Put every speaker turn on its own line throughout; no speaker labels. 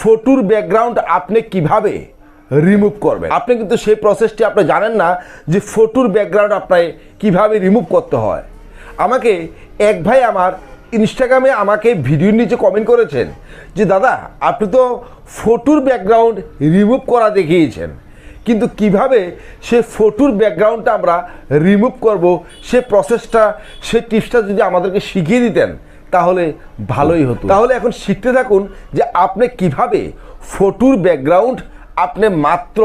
ফটোর ব্যাকগ্রাউন্ড আপনি কিভাবে রিমুভ করবেন। আপনি কিন্তু সেই প্রসেসটি আপনি জানেন না যে ফটোর ব্যাকগ্রাউন্ড আপনি কিভাবে রিমুভ করতে হয়। আমাকে এক ভাই আমার ইনস্টাগ্রামে আমাকে ভিডিওর নিচে কমেন্ট করেছেন যে দাদা আপনি তো ফটোর ব্যাকগ্রাউন্ড রিমুভ করা দেখিয়েছেন, কিন্তু কিভাবে সে ফটোর ব্যাকগ্রাউন্ডটা আমরা রিমুভ করব সে প্রসেসটা সে টিপসটা যদি আমাদেরকে শিখিয়ে দিতেন তাহলে ভালোই হতো। তাহলে এখন শিখতে থাকুন যে আপনি কিভাবে ফটোর ব্যাকগ্রাউন্ড আপনি মাত্র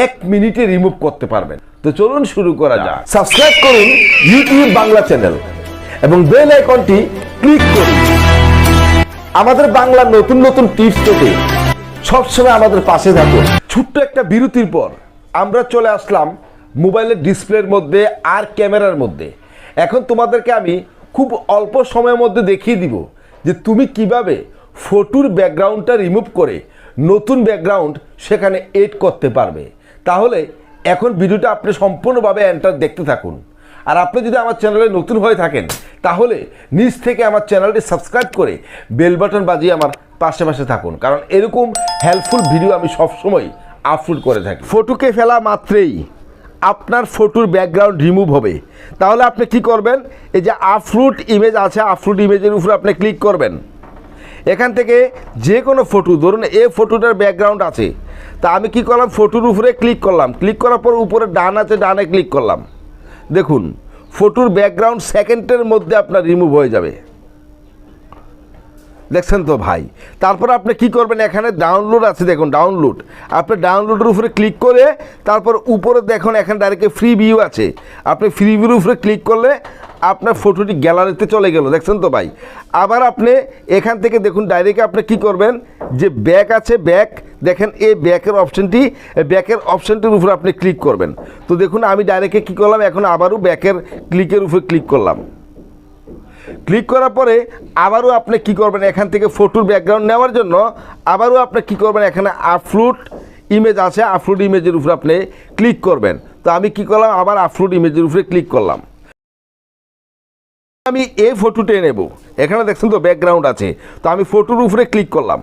1 মিনিটে রিমুভ করতে পারবেন। তো চলুন শুরু করা যাক। সাবস্ক্রাইব করুন ইউটিউব বাংলা চ্যানেল এবং বেল আইকনটি ক্লিক করুন। আমাদের বাংলা নতুন নতুন টিপস পেতে সবসময় আমাদের পাশে থাকুন। ছোট্ট একটা বিরতির পর আমরা চলে আসলাম মোবাইলের ডিসপ্লের মধ্যে আর ক্যামেরার মধ্যে। এখন তোমাদেরকে আমি খুব অল্প সময়ের মধ্যে দেখিয়ে দিব যে তুমি কিভাবে ফটোর ব্যাকগ্রাউন্ডটা রিমুভ করে নতুন ব্যাকগ্রাউন্ড সেখানে এড করতে পারবে। তাহলে এখন ভিডিওটা আপনি সম্পূর্ণভাবে দেখতে থাকুন। আর আপনি যদি আমার চ্যানেলে নতুন হয়ে থাকেন তাহলে নিচ থেকে আমার চ্যানেলটি সাবস্ক্রাইব করে বেল বাটন বাজিয়ে আমার পাশে পাশে থাকুন, কারণ এরকম হেল্পফুল ভিডিও আমি সবসময় আপলোড করে থাকি। ফটোকে ফেলা মাত্রেই আপনার ফটোর ব্যাকগ্রাউন্ড রিমুভ হবে। তাহলে আপনি কি করবেন, এই যে আপলোড ইমেজ আছে, আপলোড ইমেজের উপরে আপনি ক্লিক করবেন। এখান থেকে যে কোনো ফটো, ধরুন এই ফটোটার ব্যাকগ্রাউন্ড আছে, তা আমি কি করলাম, ফটোর উপরে ক্লিক করলাম। ক্লিক করার পর উপরে ডান আছে, ডানে ক্লিক করলাম। দেখুন ফটোর ব্যাকগ্রাউন্ড সেকেন্ডের মধ্যে আপনার রিমুভ হয়ে যাবে। দেখছেন তো ভাই। তারপর আপনি কি করবেন, এখানে ডাউনলোড আছে, দেখুন ডাউনলোড, আপনি ডাউনলোডের উপরে ক্লিক করে তারপর উপরে দেখুন এখানে ডাইরেক্ট ফ্রি ভিউ আছে, আপনি ফ্রি ভিউর উপরে ক্লিক করলে আপনার ফটোটি গ্যালারিতে চলে গেল। দেখছেন তো ভাই। আবার আপনি এখান থেকে দেখুন ডাইরেক্ট আপনি কি করবেন, যে ব্যাক আছে, ব্যাক দেখেন এই ব্যাকের অপশানটি, ব্যাকের অপশানটির উপরে আপনি ক্লিক করবেন। তো দেখুন আমি ডাইরেক্টে কী করলাম, এখন আবারও ব্যাকের ক্লিকের উপরে ক্লিক করলাম। ক্লিক করার পরে আবারও আপনি কি করবেন, এখান থেকে ফটোর ব্যাকগ্রাউন্ড নেওয়ার জন্য আবারও আপনি কি করবেন, এখানে আপলোড ইমেজ আছে, আপলোড ইমেজের উপরে আপনি ক্লিক করবেন। তো আমি কি করলাম, আবার আপলোড ইমেজের উপরে ক্লিক করলাম। আমি এই ফটোটা নেব, এখানে দেখছেন তো ব্যাকগ্রাউন্ড আছে, তো আমি ফটোর উপরে ক্লিক করলাম।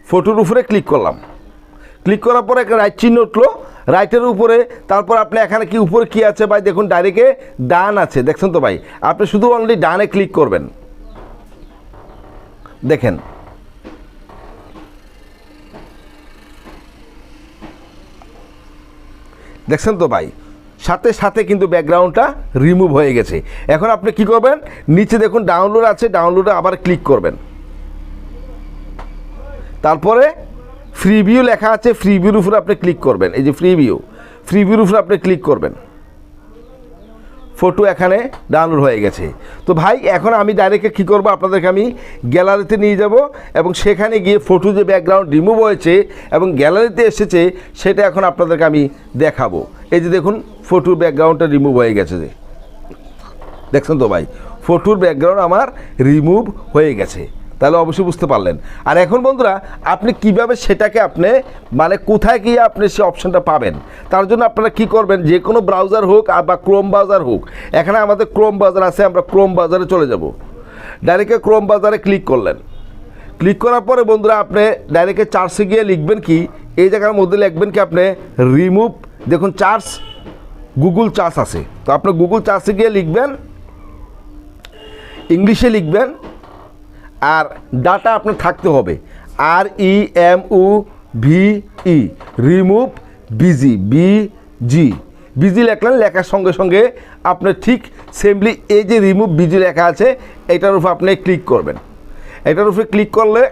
ফটোর উপরে ক্লিক করলাম। ক্লিক করার পরে একটা রাইট চিহ্ন উঠলো, রাইটের উপরে। তারপর আপনি এখানে কি উপরে কি আছে ভাই, দেখুন ডাইরেক্টে ডান আছে, দেখছেন তো ভাই। আপনি শুধু অনলি ডানে ক্লিক করবেন। দেখেন দেখছেন তো ভাই, সাথে সাথে কিন্তু ব্যাকগ্রাউন্ডটা রিমুভ হয়ে গেছে। এখন আপনি কি করবেন, নিচে দেখুন ডাউনলোড আছে, ডাউনলোডে আবার ক্লিক করবেন। তারপরে ফ্রি ভিউ লেখা আছে, ফ্রি ভিউর উপরে আপনি ক্লিক করবেন। এই যে ফ্রি ভিউর উপরে আপনি ক্লিক করবেন। ফটো এখানে ডাউনলোড হয়ে গেছে। তো ভাই এখন আমি ডাইরেক্টে কী করবো, আপনাদেরকে আমি গ্যালারিতে নিয়ে যাব এবং সেখানে গিয়ে ফটো যে ব্যাকগ্রাউন্ড রিমুভ হয়েছে এবং গ্যালারিতে এসেছে সেটা এখন আপনাদেরকে আমি দেখাবো। এই যে দেখুন ফটোর ব্যাকগ্রাউন্ডটা রিমুভ হয়ে গেছে, যে দেখছেন তো ভাই, ফটোর ব্যাকগ্রাউন্ড আমার রিমুভ হয়ে গেছে। তাহলে অবশ্যই বুঝতে পারলেন। আর এখন বন্ধুরা আপনি কিভাবে সেটাকে আপনি মানে কোথায় গিয়ে আপনি সে অপশানটা পাবেন, তার জন্য আপনারা কি করবেন, যে কোনো ব্রাউজার হোক বা ক্রোম ব্রাউজার হোক, এখানে আমাদের ক্রোম ব্রাউজার আছে, আমরা ক্রোম ব্রাউজারে চলে যাব। ডাইরেক্টে ক্রোম ব্রাউজারে ক্লিক করলেন। ক্লিক করার পরে বন্ধুরা আপনি ডাইরেক্টে চার্জে গিয়ে লিখবেন কি, এই জায়গার মধ্যে লিখবেন কি আপনি রিমুভ, দেখুন চার্জ, গুগল চার্জ আছে, তো আপনি গুগল চার্জে গিয়ে লিখবেন, ইংলিশে লিখবেন, আর ডাটা আপনার থাকতে হবে REMOVE, রিমুভ বিজি লেখলেন। লেখার সঙ্গে সঙ্গে আপনি ঠিক সেমলি এই যে রিমুভ বিজি লেখা আছে এটার উপর আপনি ক্লিক করবেন। এটার উপরে ক্লিক করলে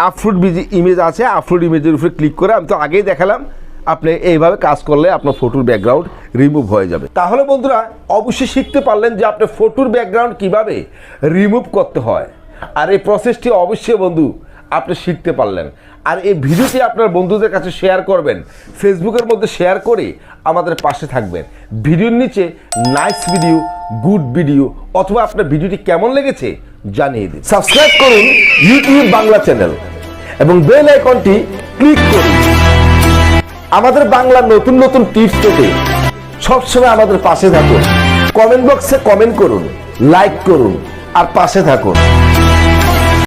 আপলোড বিজি ইমেজ আছে, আপলোড ইমেজের উপরে ক্লিক করে, আমি তো আগেই দেখালাম, আপনি এইভাবে কাজ করলে আপনার ফটোর ব্যাকগ্রাউন্ড রিমুভ হয়ে যাবে। তাহলে বন্ধুরা অবশ্যই শিখতে পারলেন যে আপনার ফটোর ব্যাকগ্রাউন্ড কিভাবে রিমুভ করতে হয়। আর এই প্রসেসটি অবশ্যই বন্ধু আপনি শিখতে পারলেন। আর এই ভিডিওটি আপনার বন্ধুদের কাছে শেয়ার করবেন, ফেসবুকের মধ্যে শেয়ার করে আমাদের পাশে থাকবেন। ভিডিওর নিচে নাইস ভিডিও, গুড ভিডিও অথবা আপনার ভিডিওটি কেমন লেগেছে জানিয়ে দিন। সাবস্ক্রাইব করুন ইউটিউব বাংলা চ্যানেল এবং বেল আইকনটি ক্লিক করুন। আমাদের বাংলা নতুন নতুন টিপস পেতে সবসময় আমাদের পাশে থাকুন। কমেন্ট বক্সে কমেন্ট করুন, লাইক করুন আর পাশে থাকুন।